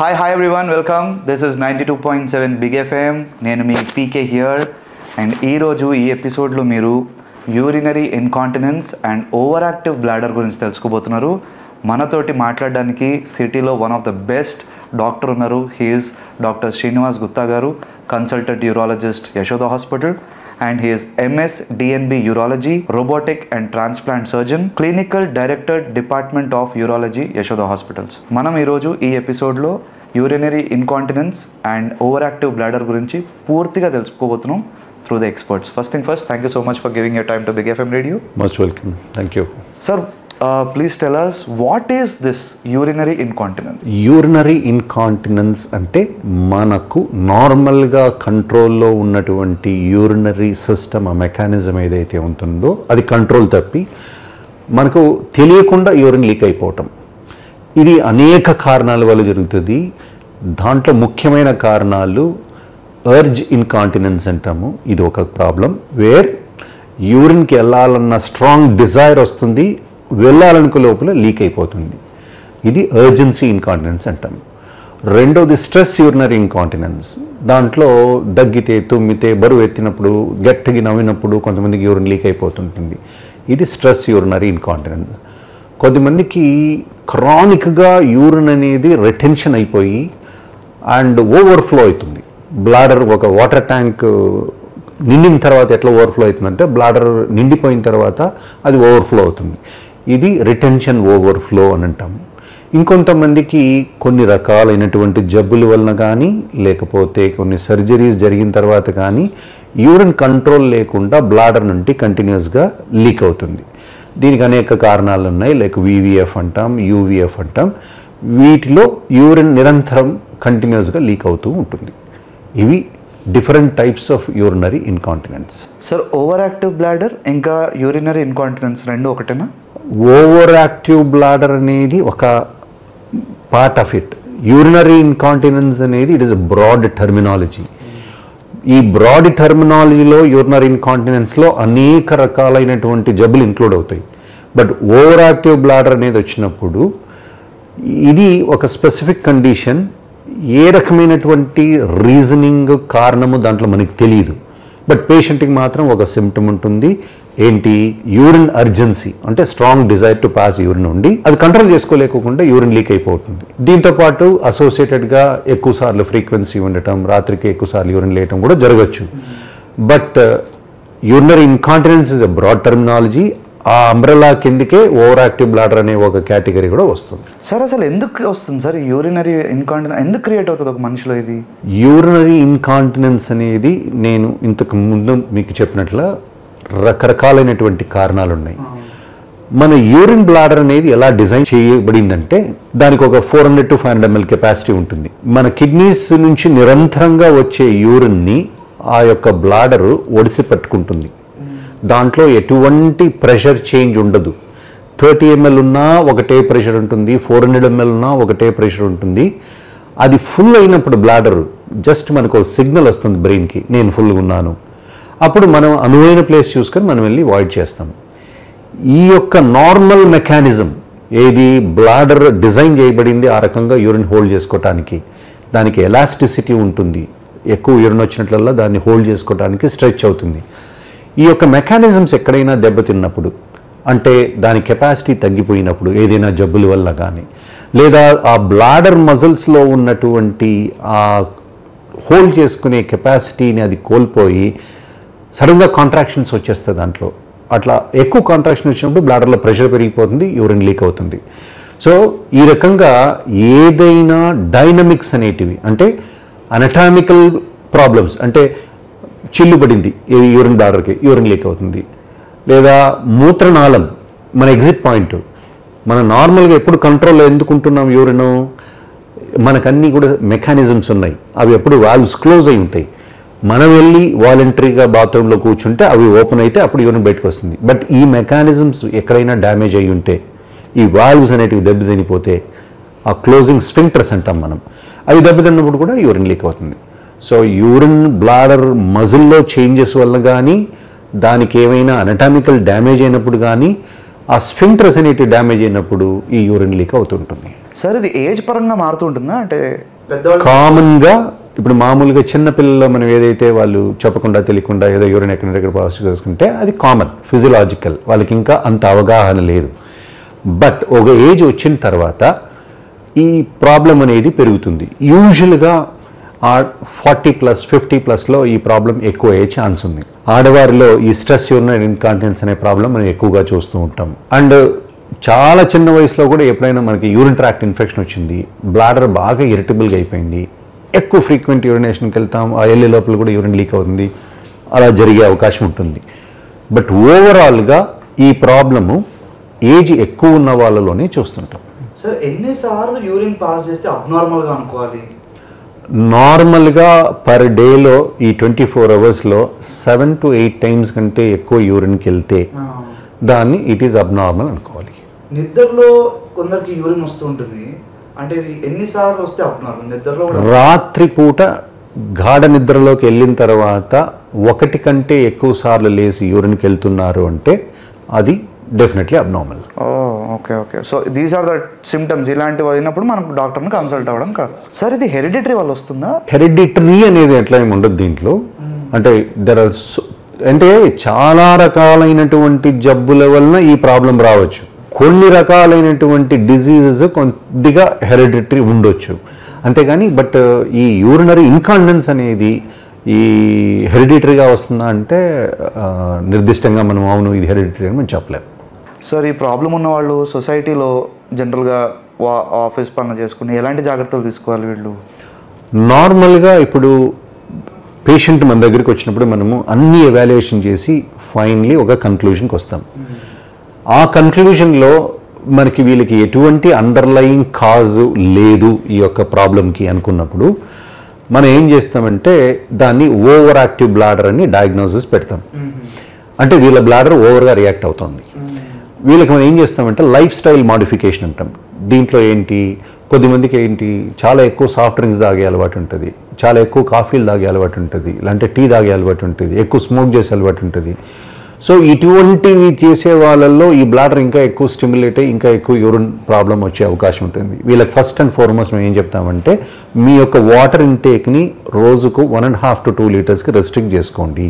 Hi everyone, welcome. This is 92.7 Big FM. నేను మీ పీకే here and ఈరోజు ఈ ఎపిసోడ్లో మీరు urinary incontinence and over active bladder గురించి తెలుసుకోబోతున్నారు. మనతోటి మాట్లాడడానికి సిటీలో one of the best doctor ఉన్నారు. హీఈస్ డాక్టర్ శ్రీనివాస్ గుప్తా గారు, consultant urologist Yashoda hospital, and he is MS DNB Urology, Robotic and Transplant Surgeon, Clinical Director Department of Urology, Yashoda Hospitals. మనం ఈరోజు ఈ ఎపిసోడ్లో urinary incontinence and over active bladder గురించి పూర్తిగా తెలుసుకోబోతున్నాం through the experts. First thing first, thank you so much for giving your time to Big FM Radio. Most welcome. Thank you. Sir, please tell us, what is this urinary incontinence? Urinary incontinence అంటే మనకు నార్మల్గా కంట్రోల్లో ఉన్నటువంటి urinary system, ఆ mechanism ఏదైతే ఉంటుందో అది control తప్పి మనకు తెలియకుండా యూరిన్ లీక్ అయిపోవటం. ఇది అనేక కారణాల వల్ల జరుగుతుంది. దాంట్లో ముఖ్యమైన కారణాలు అర్జ్ ఇన్కాంటినెన్స్ అంటాము. ఇది ఒక ప్రాబ్లం వేర్ యూరిన్కి వెళ్ళాలన్న స్ట్రాంగ్ డిజైర్ వస్తుంది, వెళ్ళాలనుకో లోపల లీక్ అయిపోతుంది. ఇది అర్జెన్సీ ఇన్కాంటినెన్స్ అంటాం. రెండోది స్ట్రెస్ యూరినరీ ఇన్కాంటినెన్స్. దాంట్లో దగ్గితే, తుమ్మితే, బరువు ఎత్తినప్పుడు, గట్టిగా నవ్వినప్పుడు కొంతమందికి యూరిన్ లీక్ అయిపోతుంటుంది. ఇది స్ట్రెస్ యూరినరీ ఇన్కాంటినెన్స్. కొంతమందికి క్రానిక్గా యూరిన్ అనేది రిటెన్షన్ అయిపోయి అండ్ ఓవర్ఫ్లో అవుతుంది. బ్లాడర్ ఒక వాటర్ ట్యాంక్ నిండిన తర్వాత ఎట్లా ఓవర్ఫ్లో అవుతుందంటే బ్లాడర్ నిండిపోయిన తర్వాత అది ఓవర్ఫ్లో అవుతుంది. ఇది రిటెన్షన్ ఓవర్ఫ్లో అని అంటాము. ఇంకొంతమందికి కొన్ని రకాలైనటువంటి జబ్బుల వలన కానీ లేకపోతే కొన్ని సర్జరీస్ జరిగిన తర్వాత కానీ యూరిన్ కంట్రోల్ లేకుండా బ్లాడర్ నుండి కంటిన్యూస్గా లీక్ అవుతుంది. దీనికి అనేక కారణాలు ఉన్నాయి. లైక్ వివిఎఫ్ అంటాం, యూవిఎఫ్ అంటాం. వీటిలో యూరిన్ నిరంతరం కంటిన్యూస్గా లీక్ అవుతూ ఉంటుంది. ఇవి different types of urinary incontinence. Sir, over active bladder ఇంకా యూరినరీ ఇన్కాంటినెన్స్ రెండు ఒకటేనా? ఓవర్ యాక్టివ్ బ్లాడర్ అనేది ఒక part of it. Urinary incontinence అనేది it is a broad terminology. ఈ బ్రాడ్ టర్మినాలజీలో యూరినరీ ఇన్కాంటినెన్స్లో అనేక రకాలైనటువంటి జబ్బులు ఇంక్లూడ్ అవుతాయి. బట్ ఓవర్ యాక్టివ్ బ్లాడర్ అనేది వచ్చినప్పుడు ఇది ఒక స్పెసిఫిక్ కండిషన్. ఏ రకమైనటువంటి రీజనింగ్ కారణము దాంట్లో మనకి తెలియదు. బట్ పేషెంట్కి మాత్రం ఒక సిమ్టమ్ ఉంటుంది. ఏంటి? యూరిన్ అర్జెన్సీ, అంటే strong desire to pass urine ఉండి అది కంట్రోల్ చేసుకోలేకుండా యూరిన్ లీక్ అయిపోతుంది. దీంతోపాటు అసోసియేటెడ్గా ఎక్కువసార్లు ఫ్రీక్వెన్సీ ఉండటం, రాత్రికి ఎక్కువసార్లు యూరిన్ లేయటం కూడా జరగచ్చు. But urinary incontinence is a broad terminology. ఆ అంబ్రెలా కిందకే ఓవర్ యాక్టివ్ బ్లాడర్ అనే ఒక కేటగిరీ కూడా వస్తుంది. సార్, అసలు ఎందుకు వస్తుంది సార్ యూరినరీ ఇన్కాంటినెన్స్? ఎందుకు క్రియేట్ అవుతుంది ఒక మనిషిలో ఇది? యూరినరీ ఇన్కాంటినెన్స్ అనేది నేను ఇంతకు ముందు మీకు చెప్పినట్లు రకరకాలైనటువంటి కారణాలు ఉన్నాయి. మన యూరిన్ బ్లాడర్ అనేది ఎలా డిజైన్ చేయబడిందంటే దానికి ఒక 400 to 500 ml కెపాసిటీ ఉంటుంది. మన కిడ్నీస్ నుంచి నిరంతరంగా వచ్చే యూరిన్ని ఆ యొక్క బ్లాడర్ ఒడిసి పట్టుకుంటుంది. దాంట్లో ఎటువంటి ప్రెషర్ చేంజ్ ఉండదు. 30 ml ఉన్నా ఒకటే ప్రెషర్ ఉంటుంది, 400 ml ఉన్నా ఒకటే ప్రెషర్ ఉంటుంది. అది ఫుల్ అయినప్పుడు బ్లాడర్ జస్ట్ మనకు సిగ్నల్ వస్తుంది బ్రెయిన్కి, నేను ఫుల్గా ఉన్నాను. అప్పుడు మనం అనువైన ప్లేస్ చూసుకొని మనం వెళ్ళి వాయిడ్ చేస్తాం. ఈ యొక్క నార్మల్ మెకానిజం ఏది? బ్లాడర్ డిజైన్ చేయబడింది ఆ రకంగా యూరిన్ హోల్డ్ చేసుకోవటానికి. దానికి ఎలాస్టిసిటీ ఉంటుంది. ఎక్కువ యూరిన్ వచ్చినట్లల్లా దాన్ని హోల్డ్ చేసుకోవడానికి స్ట్రెచ్ అవుతుంది. ఈ యొక్క మెకానిజమ్స్ ఎక్కడైనా దెబ్బతిన్నప్పుడు, అంటే దాని కెపాసిటీ తగ్గిపోయినప్పుడు, ఏదైనా జబ్బుల వల్ల కానీ లేదా ఆ బ్లాడర్ మజిల్స్లో ఉన్నటువంటి ఆ హోల్డ్ చేసుకునే కెపాసిటీని అది కోల్పోయి సడన్గా కాంట్రాక్షన్స్ వచ్చేస్తుంది దాంట్లో. అట్లా ఎక్కువ కాంట్రాక్షన్ వచ్చినప్పుడు బ్లాడర్లో ప్రెషర్ పెరిగిపోతుంది, యూరిన్ లీక్ అవుతుంది. సో ఈ రకంగా ఏదైనా డైనమిక్స్ అనేటివి, అంటే అనటామికల్ ప్రాబ్లమ్స్, అంటే చిల్లు పడింది యూరిన్ బ్లాడర్కి, యూరిన్ లీక్ అవుతుంది. లేదా మూత్రనాళం, మన ఎగ్జిట్ పాయింట్, మనం నార్మల్గా ఎప్పుడు కంట్రోల్లో ఎందుకుంటున్నాం యూరిన్? మనకన్నీ కూడా మెకానిజమ్స్ ఉన్నాయి. అవి ఎప్పుడు వాల్వ్స్ క్లోజ్ అయి ఉంటాయి. మనం వెళ్ళి వాలంటరీగా బాత్రూంలో కూర్చుంటే అవి ఓపెన్ అయితే అప్పుడు యూరిన్ బయటకు వస్తుంది. బట్ ఈ మెకానిజమ్స్ ఎక్కడైనా డ్యామేజ్ అయ్యి ఉంటే, ఈ వాల్వ్స్ అనేటివి దెబ్బతినిపోతే, ఆ క్లోజింగ్ స్ఫింక్టర్స్ అంటాం మనం, అవి దెబ్బతిన్నప్పుడు కూడా యూరిన్ లీక్ అవుతుంది. సో యూరిన్ బ్లాడర్ మజిల్లో చేంజెస్ వల్ల కానీ, దానికి ఏమైనా అనటామికల్ డ్యామేజ్ అయినప్పుడు కానీ, ఆ స్ఫింక్టర్స్ అనేటివి డ్యామేజ్ అయినప్పుడు ఈ యూరిన్ లీక్ అవుతుంటుంది. సార్ ఇది ఏజ్ పరంగా మారుతూ ఉంటుందా? అంటే పెద్దవాళ్ళు కామన్గా ఇప్పుడు మామూలుగా చిన్నపిల్లల్లో మనం ఏదైతే వాళ్ళు చెప్పకుండా తెలియకుండా ఏదో యూరిన్ ఎక్కడ దగ్గర పాస్ చేసుకుంటే అది కామన్, ఫిజియలాజికల్, వాళ్ళకి ఇంకా అంత అవగాహన లేదు. బట్ ఒక ఏజ్ వచ్చిన తర్వాత ఈ ప్రాబ్లం అనేది పెరుగుతుంది. యూజువల్గా 40+, 50+లో ఈ ప్రాబ్లం ఎక్కువ అయ్యే ఛాన్స్ ఉంది. ఆడవారిలో ఈ స్ట్రెస్ యూరినరీ ఇన్కాంటినెన్స్ అనే ప్రాబ్లం మనం ఎక్కువగా చూస్తూ ఉంటాం. అండ్ చాలా చిన్న వయసులో కూడా ఎప్పుడైనా మనకి యూరిన్ ట్రాక్ట్ ఇన్ఫెక్షన్ వచ్చింది, బ్లాడర్ బాగా ఇరిటబుల్గా అయిపోయింది, ఎక్కువ ఫ్రీక్వెంట్ యూరినేషన్కి వెళ్తాం, ఆ వెళ్ళే లోపల కూడా యూరిన్ లీక్ అవుతుంది, అలా జరిగే అవకాశం ఉంటుంది. బట్ ఓవరాల్గా ఈ ప్రాబ్లము ఏజ్ ఎక్కువ ఉన్న వాళ్ళలోనే చూస్తుంటాం. సార్ ఎన్నిసార్లు యూరిన్ పాస్ చేస్తే అబ్నార్మల్గా అనుకోవాలి? నార్మల్గా పర్ డేలో ఈ 24 అవర్స్లో 7 to 8 టైమ్స్ కంటే ఎక్కువ యూరిన్కి వెళ్తే దాన్ని ఇట్ ఈస్ అబ్నార్మల్ అనుకోవాలి. నిద్రలో కొందరికి యూరిన్ వస్తూ ఉంటుంది, అంటే ఇది ఎన్నిసార్లు వస్తే అబ్నార్మల్? నిద్రలో రాత్రిపూట గాఢ నిద్రలోకి వెళ్ళిన తర్వాత 1 కంటే ఎక్కువ సార్లు లేచి యూరిన్కి వెళ్తున్నారు అంటే అది definitely abnormal. Okay okay. So these are the symptoms. ఇలాంటివి అయినప్పుడు మనం డాక్టర్ని కన్సల్ట్ అవ్వడం కాదు. సార్ ఇది హెరిడిటరీ వల్ల వస్తుందా? హెరిడిటరీ అనేది ఎట్లా ఏమి ఉండదు దీంట్లో. అంటే అంటే చాలా రకాలైనటువంటి జబ్బుల వలన ఈ ప్రాబ్లం రావచ్చు. కొన్ని రకాలైనటువంటి డిజీజెస్ కొద్దిగా హెరిడిటరీ ఉండొచ్చు అంతేగాని, బట్ ఈ యూరినరీ ఇన్కాంటినెన్స్ అనేది ఈ హెరిడిటరీగా వస్తుందా అంటే నిర్దిష్టంగా మనం అవును ఇది హెరిడిటరీ అని మనం చెప్పలేము. సార్ ఈ ప్రాబ్లం ఉన్న వాళ్ళు సొసైటీలో జనరల్గా ఆఫీస్ పనులు చేసుకుని ఎలాంటి జాగ్రత్తలు తీసుకోవాలి వీళ్ళు? నార్మల్గా ఇప్పుడు పేషెంట్ మన దగ్గరికి వచ్చినప్పుడు మనము అన్ని ఎవాల్యుయేషన్ చేసి ఫైనలీ ఒక కన్క్లూషన్కి వస్తాం. ఆ కన్క్లూషన్లో మనకి వీళ్ళకి ఎటువంటి అండర్లయింగ్ కాజు లేదు ఈ యొక్క ప్రాబ్లంకి అనుకున్నప్పుడు మనం ఏం చేస్తామంటే దాన్ని ఓవర్ యాక్టివ్ బ్లాడర్ అని డయాగ్నోసిస్ పెడతాం. అంటే వీళ్ళ బ్లాడర్ ఓవర్గా రియాక్ట్ అవుతుంది. వీళ్ళకి మనం ఏం చేస్తామంటే లైఫ్ స్టైల్ మాడిఫికేషన్ అంటాం. దీంట్లో ఏంటి, కొద్దిమందికి ఏంటి చాలా ఎక్కువ సాఫ్ట్ డ్రింక్స్ తాగే అలవాటు ఉంటుంది, చాలా ఎక్కువ కాఫీలు తాగే అలవాటు ఉంటుంది, లేదంటే టీ తాగే అలవాటు ఉంటుంది, ఎక్కువ స్మోక్ చేసే అలవాటు ఉంటుంది. సో ఇటువంటివి చేసే వాళ్ళల్లో ఈ బ్లాడర్ ఇంకా ఎక్కువ స్టిమ్యులేట్ అయ్యి ఇంకా ఎక్కువ యూరిన్ ప్రాబ్లం వచ్చే అవకాశం ఉంటుంది. వీళ్ళకి ఫస్ట్ అండ్ ఫార్మోస్ట్ మేము ఏం చెప్తామంటే మీ యొక్క వాటర్ ఇంటేక్ని రోజుకు 1.5 to 2 లీటర్స్కి రెస్ట్రిక్ట్ చేసుకోండి.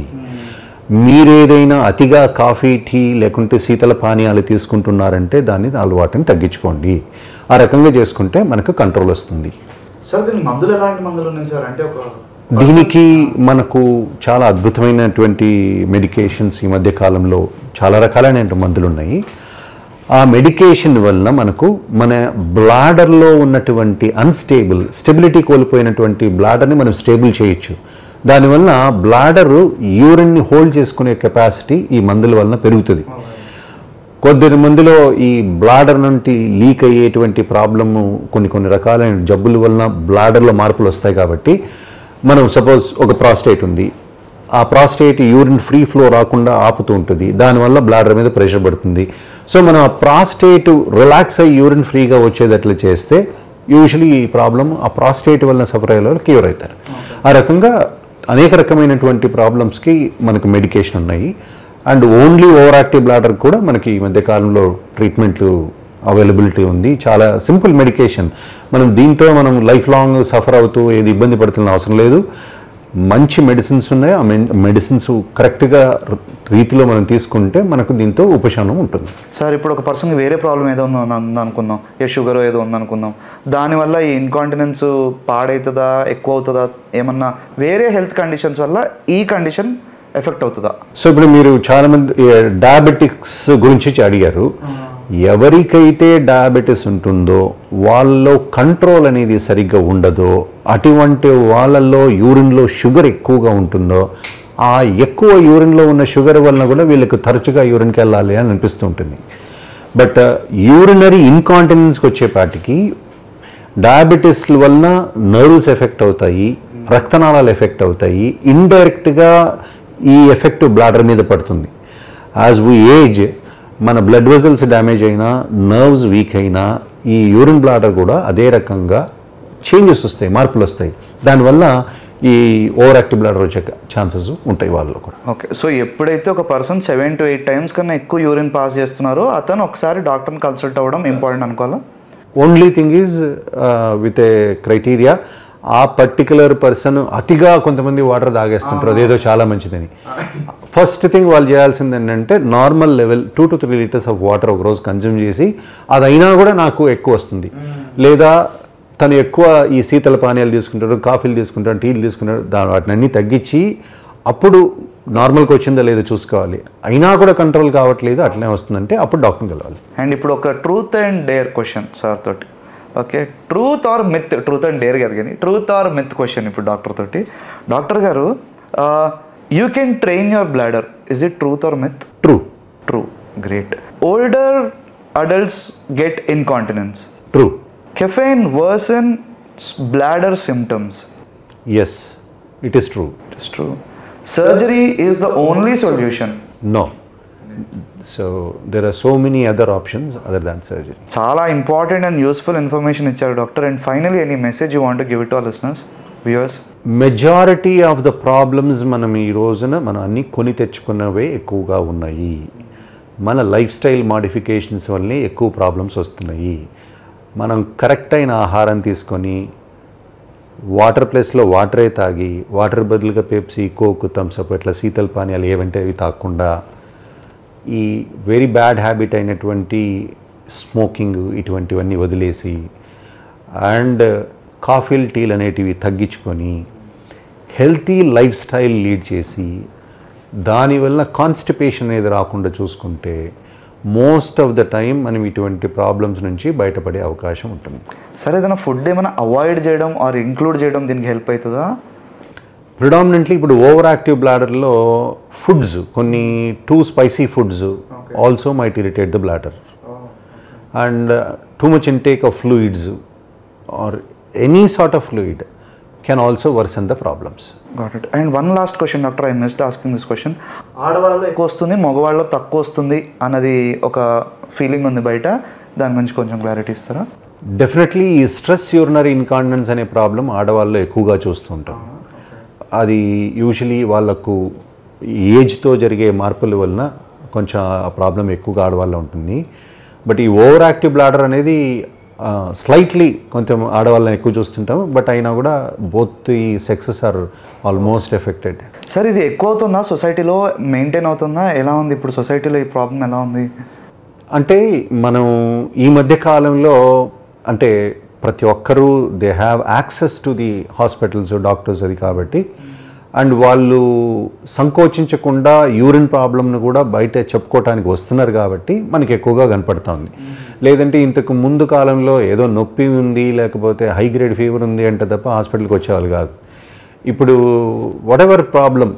మీరేదైనా అతిగా కాఫీ, టీ లేకుంటే శీతల పానీయాలు తీసుకుంటున్నారంటే దాన్ని అలవాటుని తగ్గించుకోండి. ఆ రకంగా చేసుకుంటే మనకు కంట్రోల్ వస్తుంది. సార్ దీనికి మందులు ఎలాంటి మందులు ఉన్నాయి సార్? అంటే దీనికి మనకు చాలా అద్భుతమైనటువంటి మెడికేషన్స్ ఈ మధ్య కాలంలో చాలా రకాలైన మందులు ఉన్నాయి. ఆ మెడికేషన్ వలన మనకు మన బ్లాడర్లో ఉన్నటువంటి స్టెబిలిటీ కోల్పోయినటువంటి బ్లాడర్ని మనం స్టేబుల్ చేయొచ్చు. దానివల్ల బ్లాడరు యూరిన్ని హోల్డ్ చేసుకునే కెపాసిటీ ఈ మందుల వలన పెరుగుతుంది. కొద్ది మందిలో ఈ బ్లాడర్ నుండి లీక్ అయ్యేటువంటి ప్రాబ్లము కొన్ని రకాలైన జబ్బుల వలన బ్లాడర్లో మార్పులు వస్తాయి. కాబట్టి మనం సపోజ్ ఒక ప్రాస్టేట్ ఉంది, ఆ ప్రాస్టేట్ యూరిన్ ఫ్రీ ఫ్లో రాకుండా ఆపుతూ ఉంటుంది, దానివల్ల బ్లాడర్ మీద ప్రెషర్ పడుతుంది. సో మనం ఆ ప్రాస్టేట్ రిలాక్స్ అయ్యి యూరిన్ ఫ్రీగా వచ్చేటట్లు చేస్తే యూజువలీ ఈ ప్రాబ్లం ఆ ప్రాస్టేట్ వలన సఫర్ అయ్యే వాళ్ళు క్యూర్ అవుతారు. ఆ రకంగా అనేక రకమైనటువంటి ప్రాబ్లమ్స్కి మనకు మెడికేషన్ ఉన్నాయి. And only over active bladder కూడా మనకి ఈ మధ్యకాలంలో ట్రీట్మెంట్లు అవైలబిలిటీ ఉంది. చాలా సింపుల్ మెడికేషన్. దీంతో మనం లైఫ్ లాంగ్ సఫర్ అవుతూ ఏది ఇబ్బంది పడుతున్న అవసరం లేదు. మంచి మెడిసిన్స్ ఉన్నాయి. ఆ మెడిసిన్స్ కరెక్ట్గా రీతిలో మనం తీసుకుంటే మనకు దీంతో ఉపశమనం ఉంటుంది. సార్ ఇప్పుడు ఒక పర్సన్కి వేరే ప్రాబ్లం ఏదో ఉందనుకుందాం, షుగర్ ఏదో ఉందనుకుందాం, దానివల్ల ఈ ఇన్కాంటినెన్స్ పాడవుతుందా, ఎక్కువ అవుతుందా, ఏమన్నా వేరే హెల్త్ కండిషన్స్ వల్ల ఈ కండిషన్ ఎఫెక్ట్ అవుతుందా? సో ఇప్పుడు మీరు చాలామంది డయాబెటిక్స్ గురించి అడిగారు. ఎవరికైతే డయాబెటీస్ ఉంటుందో వాళ్ళలో కంట్రోల్ అనేది సరిగ్గా ఉండదో, అటువంటి వాళ్ళల్లో యూరిన్లో షుగర్ ఎక్కువగా ఉంటుందో, ఆ ఎక్కువ యూరిన్లో ఉన్న షుగర్ వలన కూడా వీళ్ళకి తరచుగా యూరిన్కి వెళ్ళాలి అని అనిపిస్తూ ఉంటుంది. బట్ యూరినరీ ఇన్కాంటినెన్స్కి వచ్చేపాటికి డయాబెటీస్ వలన నర్వ్స్ ఎఫెక్ట్ అవుతాయి, రక్తనాళాలు ఎఫెక్ట్ అవుతాయి, ఇండైరెక్ట్గా ఈ ఎఫెక్ట్ బ్లాడర్ మీద పడుతుంది. యాజ్ వీ ఏజ్ మన బ్లడ్ వెజల్స్ డ్యామేజ్ అయినా, నర్వ్స్ వీక్ అయినా ఈ యూరిన్ బ్లాడర్ కూడా అదే రకంగా చేంజెస్ వస్తాయి, మార్పులు వస్తాయి. దానివల్ల ఈ ఓవర్ యాక్టివ్ బ్లాడర్ వచ్చే ఛాన్సెస్ ఉంటాయి వాళ్ళలో కూడా. ఓకే, సో ఎప్పుడైతే ఒక పర్సన్ 7 to 8 times కన్నా ఎక్కువ యూరిన్ పాస్ చేస్తున్నారో అతను ఒకసారి డాక్టర్ని కన్సల్ట్ అవ్వడం ఇంపార్టెంట్ అనుకోవాలా? Only thing is with a criteria, ఆ పర్టికులర్ పర్సన్ అతిగా కొంతమంది వాటర్ తాగేస్తుంటారు, అదేదో చాలా మంచిదని. ఫస్ట్ థింగ్ వాళ్ళు చేయాల్సింది ఏంటంటే normal level 2 to 3 liters of water ఒక రోజు కన్జ్యూమ్ చేసి, అదైనా కూడా నాకు ఎక్కువ వస్తుంది, లేదా తను ఎక్కువ ఈ శీతల పానీయాలు తీసుకుంటారు, కాఫీలు తీసుకుంటారు, టీలు తీసుకుంటారు, వాటిని అన్నీ తగ్గించి అప్పుడు నార్మల్కి వచ్చిందా లేదో చూసుకోవాలి. అయినా కూడా కంట్రోల్ కావట్లేదు, అట్లనే వస్తుందంటే అప్పుడు డాక్టర్ని కలవాలి. అండ్ ఇప్పుడు ఒక truth and dare question sir తోటి. Okay, truth or myth, truth and dare కాదు కానీ ట్రూత్ ఆర్ మిత్ క్వశ్చన్ ఇప్పుడు డాక్టర్ తోటి. డాక్టర్ గారు, you can train your bladder, is it truth or myth? True. True, great. Older adults get incontinence. True. Caffeine worsens bladder symptoms. Yes, it is true. It is true. Surgery is the only solution. No. So there are so many other options other than surgery. చాలా important and useful information ఇచ్చారు doctor. And finally any message you want to give it to our listeners, viewers? Majority of the problems మనం ఈ రోజున మనం అన్నీ కొని తెచ్చుకున్నవే ఎక్కువగా ఉన్నాయి. మన లైఫ్ స్టైల్ మాడిఫికేషన్స్ వల్లే ఎక్కువ ప్రాబ్లమ్స్ వస్తున్నాయి. మనం కరెక్ట్ అయిన ఆహారం తీసుకొని వాటర్ ప్లేస్లో వాటరే తాగి, వాటర్ బదులుగా పెప్సీ, కోక్, థమ్స్అప్ ఇట్లా శీతల పానీయాలు ఏవంటే అవి తాగకుండా, ఈ వెరీ బ్యాడ్ హ్యాబిట్ అయినటువంటి స్మోకింగ్ ఇటువంటివన్నీ వదిలేసి, అండ్ కాఫీలు, టీలు అనేటివి తగ్గించుకొని హెల్తీ లైఫ్ స్టైల్ లీడ్ చేసి దానివల్ల కాన్స్టిపేషన్ అనేది రాకుండా చూసుకుంటే మోస్ట్ ఆఫ్ ద టైం మనం ఇటువంటి ప్రాబ్లమ్స్ నుంచి బయటపడే అవకాశం ఉంటుంది. సరే, ఏదైనా ఫుడ్ ఏమైనా అవాయిడ్ చేయడం ఆర్ ఇంక్లూడ్ చేయడం దీనికి హెల్ప్ అవుతుందా? ప్రిడామినెంట్లీ ఇప్పుడు ఓవర్ యాక్టివ్ బ్లాడర్లో ఫుడ్స్, కొన్ని two spicy foods also might irritate the bladder, and too much intake of fluids or any sort of fluid can also worsen the problems. Got it. And one last question, doctor, I missed asking this question. ఆడవాళ్ళలో ఎక్కువ వస్తుంది, మగవాళ్ళలో తక్కువ వస్తుంది అన్నది ఒక feeling ఉంది బయట, దాని గురించి కొంచెం క్లారిటీ ఇస్తారా? డెఫినెట్లీ ఈ స్ట్రెస్ యూరినరీ ఇన్కాంటినెన్స్ అనే ప్రాబ్లం ఆడవాళ్ళలో ఎక్కువగా చూస్తుంటాం. అది యూజువలీ వాళ్ళకు ఏజ్తో జరిగే మార్పుల వలన కొంచెం ఆ ప్రాబ్లం ఎక్కువగా ఆడవాళ్ళలో ఉంటుంది. బట్ ఈ ఓవర్ యాక్టివ్ బ్లాడర్ అనేది స్లైట్లీ కొంచెం ఆడవాళ్ళని ఎక్కువ చూస్తుంటాము, బట్ అయినా కూడా బోత్ ఈ sexes are almost affected. Sir, ఇది ఎక్కువ అవుతుందా సొసైటీలో, మెయింటైన్ అవుతుందా, ఎలా ఉంది ఇప్పుడు సొసైటీలో ఈ ప్రాబ్లం ఎలా ఉంది? అంటే మనం ఈ మధ్య కాలంలో అంటే ప్రతి ఒక్కరూ they have access to the hospitals, doctors, అది కాబట్టి, అండ్ వాళ్ళు సంకోచించకుండా యూరిన్ ప్రాబ్లమ్ను కూడా బయట చెప్పుకోవటానికి వస్తున్నారు కాబట్టి మనకి ఎక్కువగా కనపడుతుంది. లేదంటే ఇంతకు ముందు కాలంలో ఏదో నొప్పి ఉంది, లేకపోతే హై గ్రేడ్ ఫీవర్ ఉంది అంటే తప్ప హాస్పిటల్కి వచ్చేవాళ్ళు కాదు. ఇప్పుడు వాటెవర్ ప్రాబ్లం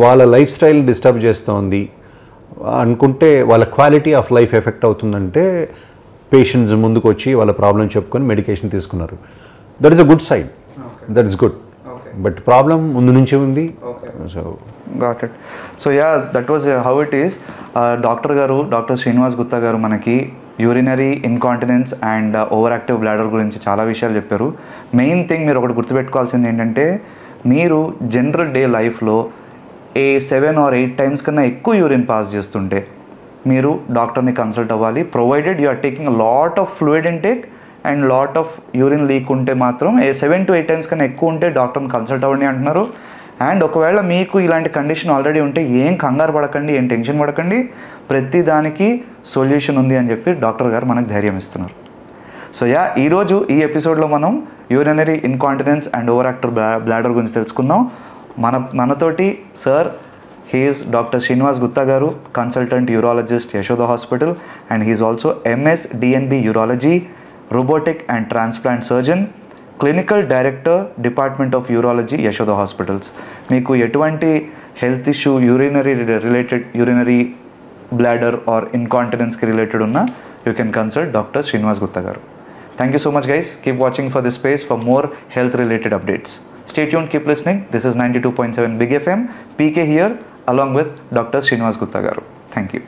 వాళ్ళ లైఫ్ స్టైల్ డిస్టర్బ్ చేస్తోంది అనుకుంటే, వాళ్ళ క్వాలిటీ ఆఫ్ లైఫ్ ఎఫెక్ట్ అవుతుందంటే పేషెంట్స్ ముందుకు వచ్చి వాళ్ళ ప్రాబ్లం చెప్పుకొని మెడికేషన్ తీసుకున్నారు. That is a good side, that is good. But problem ముందు నుంచే ఉంది. So got it. So yeah, that was how it is. Doctor గారు, డాక్టర్ శ్రీనివాస్ గుత్తా గారు మనకి urinary incontinence and over active bladder గురించి చాలా విషయాలు చెప్పారు. మెయిన్ థింగ్ మీరు ఒకటి గుర్తుపెట్టుకోవాల్సింది ఏంటంటే, మీరు జనరల్ డే లైఫ్లో 7 or 8 times కన్నా ఎక్కువ యూరిన్ పాస్ చేస్తుంటే మీరు డాక్టర్ని కన్సల్ట్ అవ్వాలి. Provided you are taking a lot of fluid intake and lot of urine leak ఉంటే మాత్రం 7 to 8 times కన్నా ఎక్కువ ఉంటే డాక్టర్ని కన్సల్ట్ అవ్వండి అంటున్నారు. అండ్ ఒకవేళ మీకు ఇలాంటి కండిషన్ ఆల్రెడీ ఉంటే ఏం కంగారు పడకండి, ఏం టెన్షన్ పడకండి, ప్రతి దానికి సొల్యూషన్ ఉంది అని చెప్పి డాక్టర్ గారు మనకు ధైర్యం ఇస్తున్నారు. సో యా, ఈరోజు ఈ ఎపిసోడ్లో మనం urinary incontinence and over active bladder గురించి తెలుసుకుందాం. మనతోటి sir, he is Dr. Srinivas Gupta garu, consultant urologist, Yashoda Hospital, and he is also MS DNB Urology, robotic and transplant surgeon, clinical director, Department of Urology, Yashoda Hospitals. మీకు ఎటువంటి health issue, urinary bladder or ఇన్కాంటినెన్స్కి related ఉన్నా, you can consult doctor Srinivas Gupta గారు. Thank you so much guys. Keep watching for this space for more health related updates. Stay tuned, keep listening. This is 92.7 Big FM. PK here along with Dr. Srinivas Gupta garu. Thank you.